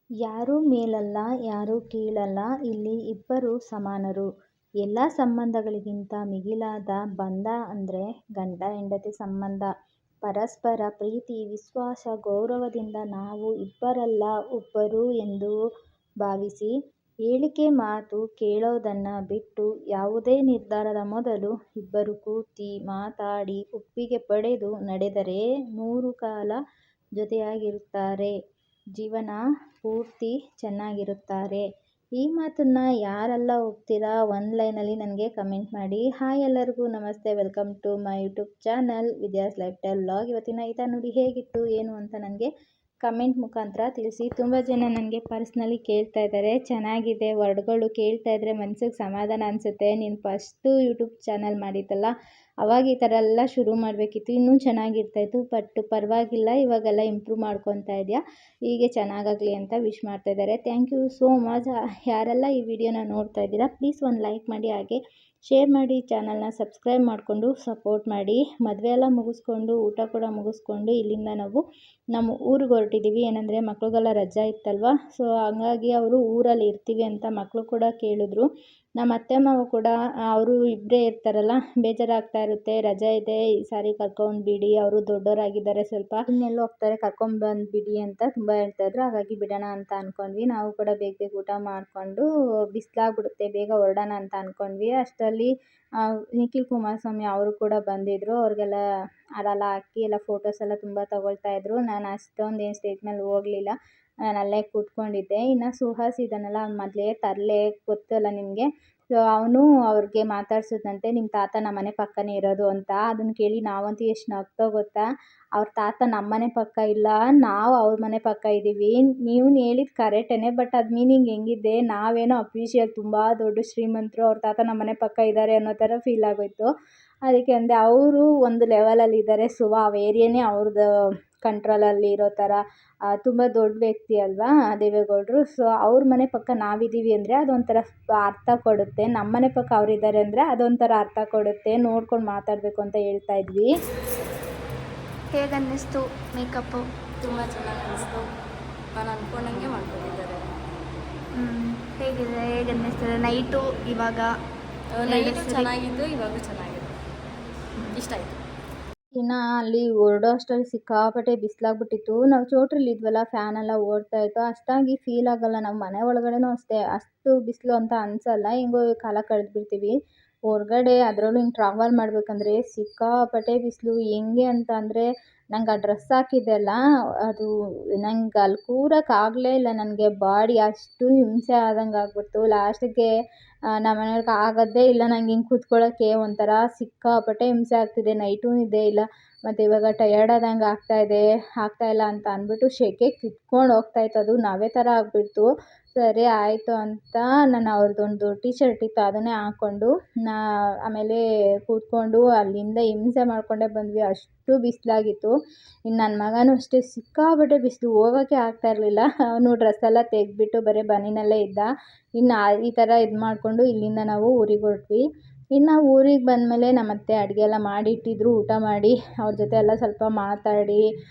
ಯಾರೂ ಮೇಲಲ್ಲ, ಯಾರೂ ಕೀಳಲ್ಲ, ಇಲ್ಲಿ ಇಬ್ಬರೂ ಸಮಾನರು. ಎಲ್ಲ ಸಂಬಂಧಗಳಿಗಿಂತ ಮಿಗಿಲಾದ ಬಂಧ ಅಂದ್ರೆ ಗಂಡ ಹೆಂಡತಿ ಸಂಬಂಧ. ಪರಸ್ಪರ ಪ್ರೀತಿ, ವಿಶ್ವಾಸ, ಗೌರವದಿಂದ ನಾವು ಇಬ್ಬರಲ್ಲ ಒಬ್ಬರು ಎಂದು ಭಾವಿಸಿ, ಹೇಳಿಕೆ ಮಾತು ಕೇಳೋದನ್ನ ಬಿಟ್ಟು ಯಾವುದೇ ನಿರ್ಧಾರದ ಮೊದಲು ಇಬ್ಬರು ಕೂತಿ ಮಾತಾಡಿ ಒಪ್ಪಿಗೆ ಪಡೆದು ನಡೆದರೆ 100 ಕಾಲ ಜೊತೆಯಾಗಿರುತ್ತಾರೆ, ಜೀವನ ಪೂರ್ತಿ ಚೆನ್ನಾಗಿರುತ್ತಾರೆ. ಈ ಮಾತನ್ನ ಯಾರೆಲ್ಲ ಒಪ್ತೀರಾ ಒಂದು ಲೈನಲ್ಲಿ ನನಗೆ ಕಮೆಂಟ್ ಮಾಡಿ. ಹಾಯ್ ಎಲ್ಲರಿಗೂ ನಮಸ್ತೆ, welcome to my YouTube channel Vidya's lifestyle vlog. ಇವತ್ತಿನ ಈತ ನೋಡಿ ಹೇಗಿತ್ತು ಏನು ಅಂತ ನನಗೆ ಕಮೆಂಟ್ ಮುಖಾಂತರ ತಿಳಿಸಿ. ತುಂಬ ಜನ ನನಗೆ ಪರ್ಸ್ನಲಿ ಕೇಳ್ತಾ ಇದ್ದಾರೆ, ಚೆನ್ನಾಗಿದೆ ವರ್ಡ್ಗಳು ಕೇಳ್ತಾ ಇದ್ರೆ ಮನ್ಸಿಗೆ ಸಮಾಧಾನ ಅನಿಸುತ್ತೆ, ನೀನು ಫಸ್ಟು ಯೂಟ್ಯೂಬ್ ಚಾನಲ್ ಮಾಡಿದ್ದಲ್ಲ ಅವಾಗ ಈ ಥರ ಎಲ್ಲ ಶುರು ಮಾಡಬೇಕಿತ್ತು, ಇನ್ನೂ ಚೆನ್ನಾಗಿರ್ತಾಯಿತ್ತು, ಬಟ್ ಪರವಾಗಿಲ್ಲ ಇವಾಗೆಲ್ಲ ಇಂಪ್ರೂವ್ ಮಾಡ್ಕೊತಾ ಇದೆಯಾ, ಹೀಗೆ ಚೆನ್ನಾಗಾಗಲಿ ಅಂತ ವಿಶ್ ಮಾಡ್ತಾ ಇದ್ದಾರೆ. Thank you so much. ಯಾರೆಲ್ಲ ಈ ವಿಡಿಯೋನ ನೋಡ್ತಾ ಇದ್ದೀರಾ ಪ್ಲೀಸ್ ಒಂದು ಲೈಕ್ ಮಾಡಿ, ಹಾಗೆ ಶೇರ್ ಮಾಡಿ, ಚಾನಲ್ನ ಸಬ್ಸ್ಕ್ರೈಬ್ ಮಾಡಿಕೊಂಡು ಸಪೋರ್ಟ್ ಮಾಡಿ. ಮದುವೆ ಎಲ್ಲ ಮುಗಿಸ್ಕೊಂಡು ಊಟ ಕೂಡ ಮುಗಿಸ್ಕೊಂಡು ಇಲ್ಲಿಂದ ನಾವು ನಮ್ಮ ಊರಿಗೆ ಹೊರಟಿದ್ದೀವಿ. ಏನಂದರೆ ಮಕ್ಳಿಗೆಲ್ಲ ರಜಾ ಇತ್ತಲ್ವ, ಸೊ ಹಂಗಾಗಿ ಅವರು ಊರಲ್ಲಿ ಇರ್ತೀವಿ ಅಂತ ಮಕ್ಕಳು ಕೂಡ ಕೇಳಿದ್ರು. ನಮ್ಮ ಅತ್ತೆ ಮಾವ ಕೂಡ ಅವರು ಇಬ್ಬರೇ ಇರ್ತಾರಲ್ಲ, ಬೇಜಾರಾಗ್ತಾ ಇರುತ್ತೆ, ರಜೆ ಇದೆ ಈ ಸಾರಿ ಕರ್ಕೊಂಡ್ಬಿಡಿ, ಅವರು ದೊಡ್ಡವರಾಗಿದ್ದಾರೆ, ಸ್ವಲ್ಪ ಇನ್ನೆಲ್ಲ ಹೋಗ್ತಾರೆ ಕರ್ಕೊಂಡ್ಬಂದ್ಬಿಡಿ ಅಂತ ತುಂಬ ಹೇಳ್ತಾಯಿದ್ರು. ಹಾಗಾಗಿ ಬಿಡೋಣ ಅಂತ ಅಂದ್ಕೊಂಡ್ವಿ. ನಾವು ಕೂಡ ಬೇಗ ಬೇಗ ಊಟ ಮಾಡಿಕೊಂಡು ಬಿಸಿಲಾಗ್ಬಿಡುತ್ತೆ ಬೇಗ ಹೊರಡೋಣ ಅಂತ ಅಂದ್ಕೊಂಡ್ವಿ. ಅಷ್ಟರಲ್ಲಿ ನಿಖಿಲ್ ಕುಮಾರಸ್ವಾಮಿ ಅವರು ಕೂಡ ಬಂದಿದ್ದರು. ಅವ್ರಿಗೆಲ್ಲ ಅದೆಲ್ಲ ಹಾಕಿ ಎಲ್ಲ ಫೋಟೋಸ್ ಎಲ್ಲ ತುಂಬ ತಗೊಳ್ತಾಯಿದ್ರು. ನಾನು ಅಷ್ಟೊಂದು ಏನು ಸ್ಟೇಜ್ ಮೇಲೆ ಹೋಗಲಿಲ್ಲ, ನಾನು ಅಲ್ಲೇ ಕೂತ್ಕೊಂಡಿದ್ದೆ. ಇನ್ನು ಸುಹಾಸ್ ಇದ್ದಾನಲ್ಲ, ಮೊದಲೇ ತರಲೆ ಗೊತ್ತಲ್ಲ ನಿಮಗೆ, ಸೊ ಅವನು ಅವ್ರಿಗೆ ಮಾತಾಡ್ಸಿದಂತೆ ನಿಮ್ಮ ತಾತ ನಮ್ಮನೆ ಪಕ್ಕನೇ ಇರೋದು ಅಂತ. ಅದನ್ನು ಕೇಳಿ ನಾವಂತೂ ಎಷ್ಟು ನಗ್ತೋ ಗೊತ್ತಾ, ಅವ್ರ ತಾತ ನಮ್ಮನೆ ಪಕ್ಕ ಇಲ್ಲ, ನಾವು ಅವ್ರ ಮನೆ ಪಕ್ಕ ಇದ್ದೀವಿ. ನೀವು ಹೇಳಿದ್ದು ಕರೆಕ್ಟೇ, ಬಟ್ ಅದು ಮೀನಿಂಗ್ ಹೆಂಗಿದೆ, ನಾವೇನೋ ಅಫಿಷಿಯಲ್ ತುಂಬ ದೊಡ್ಡ ಶ್ರೀಮಂತರು, ಅವ್ರ ತಾತ ನಮ್ಮನೆ ಪಕ್ಕ ಇದ್ದಾರೆ ಅನ್ನೋ ಥರ ಫೀಲ್ ಆಗೋಯ್ತು. ಅದಕ್ಕೆ ಅಂದೆ ಅವರು ಒಂದು ಲೆವೆಲಲ್ಲಿ ಇದ್ದಾರೆ, ಸೊ ಆ ಏರಿಯಾನೇ ಅವ್ರದ್ದು ಕಂಟ್ರೋಲಲ್ಲಿ ಇರೋ ಥರ ತುಂಬ ದೊಡ್ಡ ವ್ಯಕ್ತಿ ಅಲ್ವಾ ದೇವೇಗೌಡರು. ಸೊ ಅವ್ರ ಮನೆ ಪಕ್ಕ ನಾವಿದ್ದೀವಿ ಅಂದರೆ ಅದೊಂಥರ ಅರ್ಥ ಕೊಡುತ್ತೆ, ನಮ್ಮ ಮನೆ ಪಕ್ಕ ಅವರಿದ್ದಾರೆ ಅಂದರೆ ಅದೊಂಥರ ಅರ್ಥ ಕೊಡುತ್ತೆ. ನೋಡ್ಕೊಂಡು ಮಾತಾಡಬೇಕು ಅಂತ ಹೇಳ್ತಾ ಇದ್ವಿ. ಹೇಗೆ ಅನ್ನಿಸ್ತು ಮೇಕಪ್ಪು? ತುಂಬ ಚೆನ್ನಾಗಿ ಅನ್ನಿಸ್ತು, ನಾನು ಅಂದ್ಕೊಂಡಂಗೆ ಮಾಡ್ಕೊಂಡಿದ್ದಾರೆ. ಹೇಗೆ ಅನ್ನಿಸ್ತದೆ ನೈಟು? ಇವಾಗ ನೈಟು ಚೆನ್ನಾಗಿತ್ತು, ಇವಾಗೂ ಚೆನ್ನಾಗಿದೆ, ಇಷ್ಟ ಆಯಿತು. ಇನ್ನು ಅಲ್ಲಿ ಹೊರಡೋ ಅಷ್ಟರಲ್ಲಿ ಸಿಕ್ಕಾಪಟ್ಟೆ ಬಿಸಿಲಾಗ್ಬಿಟ್ಟಿತ್ತು. ನಾವು ಚೋಟ್ರಲ್ಲಿ ಇದ್ವಲ್ಲ, ಫ್ಯಾನ್ ಎಲ್ಲ ಓಡ್ತಾ ಇತ್ತು, ಅಷ್ಟಾಗಿ ಫೀಲ್ ಆಗಲ್ಲ. ನಮ್ಮ ಮನೆ ಒಳಗಡೆನೂ ಅಷ್ಟೇ ಅಷ್ಟು ಬಿಸಿಲು ಅಂತ ಅನಿಸಲ್ಲ, ಹೆಂಗೋ ಕಾಲ ಕಳೆದ್ಬಿಡ್ತೀವಿ. ಹೊರಗಡೆ ಅದರಲ್ಲೂ ಹಿಂಗೆ ಟ್ರಾವೆಲ್ ಮಾಡಬೇಕಂದ್ರೆ ಸಿಕ್ಕಾಪಟ್ಟೆ ಬಿಸಿಲು. ಹೆಂಗೆ ಅಂತ ಅಂದರೆ ನಂಗೆ ಆ ಡ್ರೆಸ್ ಹಾಕಿದ್ದೆ ಅಲ್ಲ, ಅದು ನಂಗೆ ಅಲ್ಲಿ ಕೂರೋಕ್ಕಾಗಲೇ ಇಲ್ಲ, ನನಗೆ ಬಾಡಿ ಅಷ್ಟು ಹಿಂಸೆ ಆದಂಗೆ ಆಗ್ಬಿಡ್ತು. ಲಾಸ್ಟಿಗೆ ನಮ್ಮ ಮನೆಯವ್ರಿಗೆ ಆಗೋದೇ ಇಲ್ಲ, ನಂಗೆ ಹಿಂಗೆ ಕೂತ್ಕೊಳ್ಳೋಕ್ಕೆ ಒಂಥರ ಸಿಕ್ಕಾಪಟ್ಟೆ ಹಿಂಸೆ ಆಗ್ತಿದೆ, ನೈಟೂ ನಿದ್ದೆ ಇಲ್ಲ, ಮತ್ತು ಇವಾಗ ಟಯರ್ಡ್ ಆದಂಗೆ ಆಗ್ತಾಯಿಲ್ಲ ಅಂತ ಅಂದ್ಬಿಟ್ಟು ಸೆಕೆ ಕಿತ್ಕೊಂಡು ಹೋಗ್ತಾಯಿತ್ತು, ಅದು ನಾವೇ ಥರ ಆಗಿಬಿಡ್ತು. ಸರಿ ಆಯಿತು ಅಂತ ನಾನು ಅವ್ರದ್ದೊಂದು ಟೀ ಶರ್ಟ್ ಇತ್ತು ಅದನ್ನೇ ಹಾಕ್ಕೊಂಡು ಆಮೇಲೆ ಕೂತ್ಕೊಂಡು ಅಲ್ಲಿಂದ ಹಿಂಸೆ ಮಾಡಿಕೊಂಡೇ ಬಂದ್ವಿ, ಅಷ್ಟು ಬಿಸಿಲಾಗಿತ್ತು. ಇನ್ನು ನನ್ನ ಮಗನೂ ಅಷ್ಟೇ ಸಿಕ್ಕಾಪಟ್ಟೆ ಬಿಸಿಲು, ಹೋಗೋಕ್ಕೆ ಆಗ್ತಾ ಇರಲಿಲ್ಲ, ಅವನು ಡ್ರೆಸ್ಸೆಲ್ಲ ತೆಗೆದ್ಬಿಟ್ಟು ಬರೀ ಬನಿಯನಲ್ಲೇ ಇದ್ದ. ಇನ್ನು ಈ ಥರ ಇದು ಮಾಡಿಕೊಂಡು ಇಲ್ಲಿಂದ ನಾವು ಊರಿಗೆ ಹೊರಟ್ವಿ. ಇನ್ನು ಊರಿಗೆ ಬಂದಮೇಲೆ ನಮ್ಮ ಅತ್ತೆ ಅಡುಗೆ ಎಲ್ಲ ಮಾಡಿಟ್ಟಿದ್ರು, ಊಟ ಮಾಡಿ ಅವ್ರ ಜೊತೆ ಎಲ್ಲ ಸ್ವಲ್ಪ ಮಾತಾಡಿ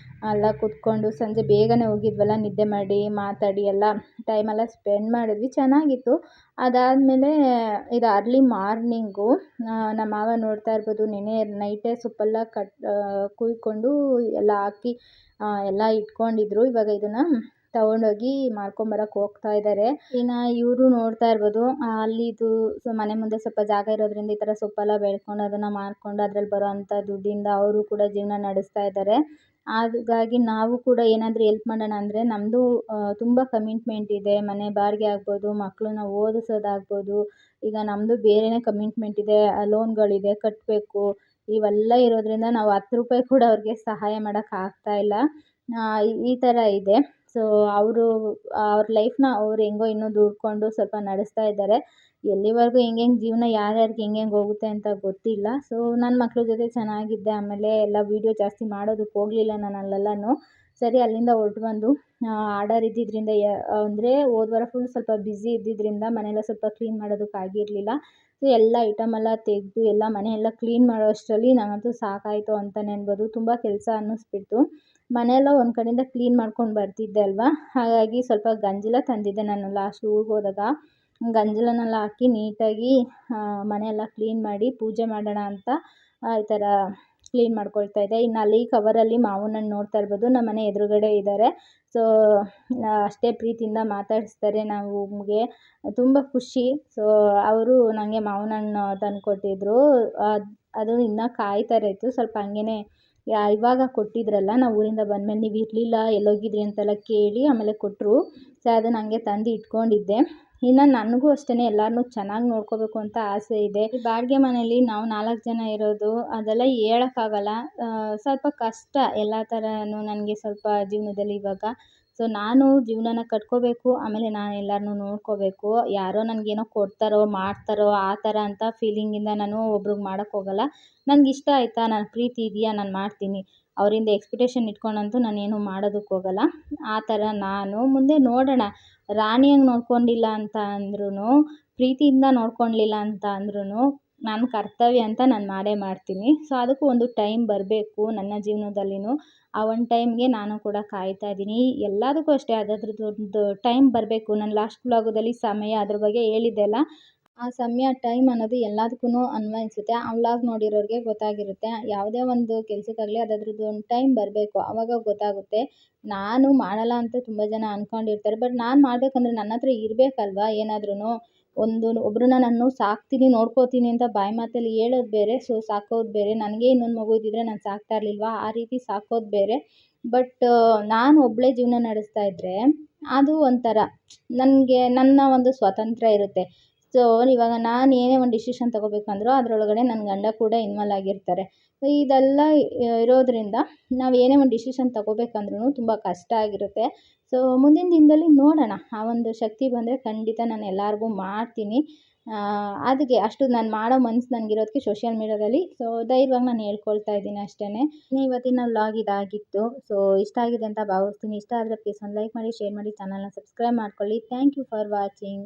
ಎಲ್ಲ ಕೂತ್ಕೊಂಡು ಸಂಜೆ ಬೇಗನೆ ಹೋಗಿದ್ವಲ್ಲ, ನಿದ್ದೆ ಮಾಡಿ ಮಾತಾಡಿ ಎಲ್ಲ ಟೈಮೆಲ್ಲ ಸ್ಪೆಂಡ್ ಮಾಡಿದ್ವಿ, ಚೆನ್ನಾಗಿತ್ತು. ಅದಾದಮೇಲೆ ಇದು ಅರ್ಲಿ ಮಾರ್ನಿಂಗು ನಮ್ಮ ಮಾವ ನೋಡ್ತಾ ಇರ್ಬೋದು, ನೆನೆ ನೈಟೇ ಸೊಪ್ಪೆಲ್ಲ ಕುಯ್ಕೊಂಡು ಎಲ್ಲ ಹಾಕಿ ಎಲ್ಲ ಇಟ್ಕೊಂಡಿದ್ರು. ಇವಾಗ ಇದನ್ನು ತಗೊಂಡೋಗಿ ಮಾರ್ಕೊಂಬರಕ್ಕೆ ಹೋಗ್ತಾ ಇದ್ದಾರೆ. ಇನ್ನು ಇವರು ನೋಡ್ತಾ ಇರ್ಬೋದು, ಅಲ್ಲಿದು ಮನೆ ಮುಂದೆ ಸ್ವಲ್ಪ ಜಾಗ ಇರೋದ್ರಿಂದ ಈ ಥರ ಸೊಪ್ಪೆಲ್ಲ ಬೆಳ್ಕೊಂಡು ಅದನ್ನು ಮಾರ್ಕೊಂಡು ಅದರಲ್ಲಿ ಬರೋ ಅಂಥ ದುಡ್ಡಿಂದ ಅವರು ಕೂಡ ಜೀವನ ನಡೆಸ್ತಾ ಇದ್ದಾರೆ. ಹಾಗಾಗಿ ನಾವು ಕೂಡ ಏನಾದರೂ ಹೆಲ್ಪ್ ಮಾಡೋಣ ಅಂದರೆ, ನಮ್ಮದು ತುಂಬ ಕಮಿಟ್ಮೆಂಟ್ ಇದೆ, ಮನೆ ಬಾಡಿಗೆ ಆಗ್ಬೋದು, ಮಕ್ಕಳನ್ನ ಓದಿಸೋದಾಗ್ಬೋದು, ಈಗ ನಮ್ಮದು ಬೇರೆಯೇ ಕಮಿಟ್ಮೆಂಟ್ ಇದೆ, ಲೋನ್ಗಳಿದೆ ಕಟ್ಟಬೇಕು, ಇವೆಲ್ಲ ಇರೋದ್ರಿಂದ ನಾವು 10 ರೂಪಾಯಿ ಕೂಡ ಅವ್ರಿಗೆ ಸಹಾಯ ಮಾಡೋಕ್ಕಾಗ್ತಾಯಿಲ್ಲ, ಈ ಥರ ಇದೆ. ಸೊ ಅವ್ರ ಲೈಫ್ನ ಅವ್ರು ಹೆಂಗೋ ಇನ್ನೂ ದುಡ್ಕೊಂಡು ಸ್ವಲ್ಪ ನಡೆಸ್ತಾ ಇದ್ದಾರೆ. ಎಲ್ಲಿವರೆಗೂ ಹೆಂಗೆ ಜೀವನ ಯಾರ್ಯಾರಿಗೆ ಹೆಂಗೆ ಹೋಗುತ್ತೆ ಅಂತ ಗೊತ್ತಿಲ್ಲ. ಸೊ ನನ್ನ ಮಕ್ಳ ಜೊತೆ ಚೆನ್ನಾಗಿದ್ದೆ, ಆಮೇಲೆ ಎಲ್ಲ ವೀಡಿಯೋ ಜಾಸ್ತಿ ಮಾಡೋದಕ್ಕೆ ಹೋಗಲಿಲ್ಲ ನಾನು ಅಲ್ಲೆಲ್ಲನೂ. ಸರಿ ಅಲ್ಲಿಂದ ಹೊರಟು ಬಂದು ಆರ್ಡರ್ ಇದ್ದಿದ್ದರಿಂದ ಅಂದರೆ ಹೋದ ವಾರ ಫುಲ್ ಸ್ವಲ್ಪ ಬ್ಯುಸಿ ಇದ್ದಿದ್ದರಿಂದ ಮನೆಯೆಲ್ಲ ಸ್ವಲ್ಪ ಕ್ಲೀನ್ ಮಾಡೋದಕ್ಕಾಗಿರಲಿಲ್ಲ. ಸೊ ಎಲ್ಲ ಐಟಮೆಲ್ಲ ತೆಗೆದು ಎಲ್ಲ ಮನೆಯೆಲ್ಲ ಕ್ಲೀನ್ ಮಾಡೋ ಅಷ್ಟರಲ್ಲಿ ನನಗಂತೂ ಸಾಕಾಯಿತು ಅಂತಲೇ ಅನ್ಬೋದು, ತುಂಬ ಕೆಲಸ ಅನ್ನಿಸ್ಬಿಡ್ತು. ಮನೆಯೆಲ್ಲ ಒಂದು ಕಡೆಯಿಂದ ಕ್ಲೀನ್ ಮಾಡ್ಕೊಂಡು ಬರ್ತಿದ್ದೆ ಅಲ್ವಾ, ಹಾಗಾಗಿ ಸ್ವಲ್ಪ ಗಂಜಲ ತಂದಿದ್ದೆ ನಾನು ಲಾಸ್ಟ್ ಊರಿಗೆ ಹೋದಾಗ. ಗಂಜಲನೆಲ್ಲ ಹಾಕಿ ನೀಟಾಗಿ ಮನೆಯೆಲ್ಲ ಕ್ಲೀನ್ ಮಾಡಿ ಪೂಜೆ ಮಾಡೋಣ ಅಂತ ಈ ಥರ ಕ್ಲೀನ್ ಮಾಡ್ಕೊಳ್ತಾ ಇದ್ದೆ. ಇನ್ನು ಅಲ್ಲಿ ಕವರಲ್ಲಿ ಮಾವಿನ ಹಣ್ಣು ನೋಡ್ತಾ ಇರ್ಬೋದು, ನಮ್ಮ ಮನೆ ಎದುರುಗಡೆ ಇದ್ದಾರೆ. ಸೊ ಅಷ್ಟೇ ಪ್ರೀತಿಯಿಂದ ಮಾತಾಡಿಸ್ತಾರೆ, ನಮಗೆ ತುಂಬ ಖುಷಿ. ಸೊ ಅವರು ನನಗೆ ಮಾವಿನ ಹಣ್ಣು ತಂದುಕೊಟ್ಟಿದ್ರು. ಅದು ಇನ್ನೂ ಕಾಯ್ತಾ ಇತ್ತು, ಸ್ವಲ್ಪ ಹಂಗೇ ಇವಾಗ ಕೊಟ್ಟಿದ್ರಲ್ಲ, ನಾವು ಊರಿಂದ ಬಂದಮೇಲೆ ನೀವು ಇರಲಿಲ್ಲ ಎಲ್ಲೋಗಿದ್ರಿ ಅಂತೆಲ್ಲ ಕೇಳಿ ಆಮೇಲೆ ಕೊಟ್ಟರು. ಸೊ ಅದನ್ನ ಹಂಗೆ ತಂದು ಇಟ್ಕೊಂಡಿದ್ದೆ. ಇನ್ನು ನನಗೂ ಅಷ್ಟೇ ಎಲ್ಲರನ್ನೂ ಚೆನ್ನಾಗಿ ನೋಡ್ಕೋಬೇಕು ಅಂತ ಆಸೆ ಇದೆ. ಈ ಬಾಡಿಗೆ ಮನೇಲಿ ನಾವು 4 ಜನ ಇರೋದು, ಅದೆಲ್ಲ ಹೇಳೋಕ್ಕಾಗಲ್ಲ. ಸ್ವಲ್ಪ ಕಷ್ಟ ಎಲ್ಲ ಥರನೂ ನನಗೆ ಸ್ವಲ್ಪ ಜೀವನದಲ್ಲಿ ಇವಾಗ. ಸೊ ನಾನು ಜೀವನನ ಕಟ್ಕೋಬೇಕು, ಆಮೇಲೆ ನಾನು ಎಲ್ಲರನ್ನೂ ನೋಡ್ಕೋಬೇಕು. ಯಾರೋ ನನಗೇನೋ ಕೊಡ್ತಾರೋ ಮಾಡ್ತಾರೋ ಆ ಥರ ಅಂತ ಫೀಲಿಂಗಿಂದ ನಾನು ಒಬ್ರಿಗೆ ಮಾಡೋಕ್ಕೆ ಹೋಗಲ್ಲ. ನನಗೆ ಇಷ್ಟ ಆಯಿತಾ, ನನ್ನ ಪ್ರೀತಿ ಇದೆಯಾ, ನಾನು ಮಾಡ್ತೀನಿ. ಅವರಿಂದ ಎಕ್ಸ್ಪೆಕ್ಟೇಷನ್ ಇಟ್ಕೊಂಡಂತೂ ನಾನೇನು ಮಾಡೋದಕ್ಕೆ ಹೋಗಲ್ಲ. ಆ ಥರ ನಾನು ಮುಂದೆ ನೋಡೋಣ. ರಾಣಿಯಾಗಿ ನೋಡ್ಕೊಂಡಿಲ್ಲ ಅಂತ ಅಂದ್ರೂ, ಪ್ರೀತಿಯಿಂದ ನೋಡ್ಕೊಳ್ಲಿಲ್ಲ ಅಂತ ಅಂದ್ರೂ, ನನ್ನ ಕರ್ತವ್ಯ ಅಂತ ನಾನು ಮಾಡೇ ಮಾಡ್ತೀನಿ. ಸೊ ಅದಕ್ಕೂ ಒಂದು ಟೈಮ್ ಬರಬೇಕು ನನ್ನ ಜೀವನದಲ್ಲಿಯೂ. ಆ ಒಂದು ಟೈಮ್ಗೆ ನಾನು ಕೂಡ ಕಾಯ್ತಾ ಇದ್ದೀನಿ. ಎಲ್ಲದಕ್ಕೂ ಅಷ್ಟೇ ಅದರದ್ದೊಂದು ಟೈಮ್ ಬರಬೇಕು. ನಾನು ಲಾಸ್ಟ್ ವ್ಲಾಗದಲ್ಲಿ ಸಮಯ ಅದ್ರ ಬಗ್ಗೆ ಹೇಳಿದ್ದೆ ಅಲ್ಲ, ಆ ಸಮಯ ಟೈಮ್ ಅನ್ನೋದು ಎಲ್ಲದಕ್ಕೂ ಅನ್ವಯಿಸುತ್ತೆ. ಆ ವ್ಲಾಗ್ ನೋಡಿರೋರಿಗೆ ಗೊತ್ತಾಗಿರುತ್ತೆ. ಯಾವುದೇ ಒಂದು ಕೆಲಸಕ್ಕಾಗಲಿ ಅದರದ್ದು ಒಂದು ಟೈಮ್ ಬರಬೇಕು, ಆವಾಗ ಗೊತ್ತಾಗುತ್ತೆ. ನಾನು ಮಾಡಲ್ಲ ಅಂತ ತುಂಬ ಜನ ಅಂದ್ಕೊಂಡಿರ್ತಾರೆ. ಬಟ್ ನಾನು ಮಾಡಬೇಕಂದ್ರೆ ನನ್ನ ಹತ್ರ ಇರಬೇಕಲ್ವಾ ಏನಾದ್ರೂ. ಒಬ್ಬರನ್ನ ನಾನು ಸಾಕ್ತೀನಿ ನೋಡ್ಕೋತೀನಿ ಅಂತ ಬಾಯಿ ಮಾತಲ್ಲಿ ಹೇಳೋದು ಬೇರೆ, ಸೊ ಸಾಕೋದು ಬೇರೆ. ನನಗೆ ಇನ್ನೊಂದು ಮಗು ಇದ್ದಿದ್ರೆ ನಾನು ಸಾಕ್ತಾ ಇರಲಿಲ್ವಾ, ಆ ರೀತಿ ಸಾಕೋದು ಬೇರೆ. ಬಟ್ ನಾನು ಒಬ್ಬಳೇ ಜೀವನ ನಡೆಸ್ತಾ ಇದ್ದರೆ ಅದು ಒಂಥರ ನನಗೆ ನನ್ನ ಒಂದು ಸ್ವಾತಂತ್ರ್ಯ ಇರುತ್ತೆ. ಸೊ ಇವಾಗ ನಾನು ಏನೇ ಒಂದು ಡಿಸಿಷನ್ ತೊಗೋಬೇಕಂದ್ರೂ ಅದರೊಳಗಡೆ ನನ್ನ ಗಂಡ ಕೂಡ ಇನ್ವಾಲ್ವ್ ಆಗಿರ್ತಾರೆ. ಸೊ ಇದೆಲ್ಲ ಇರೋದರಿಂದ ನಾವು ಏನೇ ಒಂದು ಡಿಸಿಷನ್ ತೊಗೋಬೇಕಂದ್ರೂ ತುಂಬ ಕಷ್ಟ ಆಗಿರುತ್ತೆ. ಸೊ ಮುಂದಿನ ದಿನದಲ್ಲಿ ನೋಡೋಣ, ಆ ಒಂದು ಶಕ್ತಿ ಬಂದರೆ ಖಂಡಿತ ನಾನು ಎಲ್ಲರಿಗೂ ಮಾಡ್ತೀನಿ. ಅದಕ್ಕೆ ಅಷ್ಟು ನಾನು ಮಾಡೋ ಮನಸ್ಸು ನನಗಿರೋದಕ್ಕೆ ಸೋಷಿಯಲ್ ಮೀಡಿಯಾದಲ್ಲಿ ಸೊ ಧೈರ್ಯವಾಗಿ ನಾನು ಹೇಳ್ಕೊಳ್ತಾ ಇದ್ದೀನಿ ಅಷ್ಟೇ. ಇವತ್ತಿನ ವ್ಲಾಗ್ ಇದಾಗಿತ್ತು. ಸೊ ಇಷ್ಟ ಆಗಿದೆ ಅಂತ ಭಾವಿಸ್ತೀನಿ. ಇಷ್ಟ ಆದರೆ ಪ್ಲೀಸ್ ಒಂದು ಲೈಕ್ ಮಾಡಿ, ಶೇರ್ ಮಾಡಿ, ಚಾನಲ್ನ ಸಬ್ಸ್ಕ್ರೈಬ್ ಮಾಡ್ಕೊಳ್ಳಿ. Thank you for watching.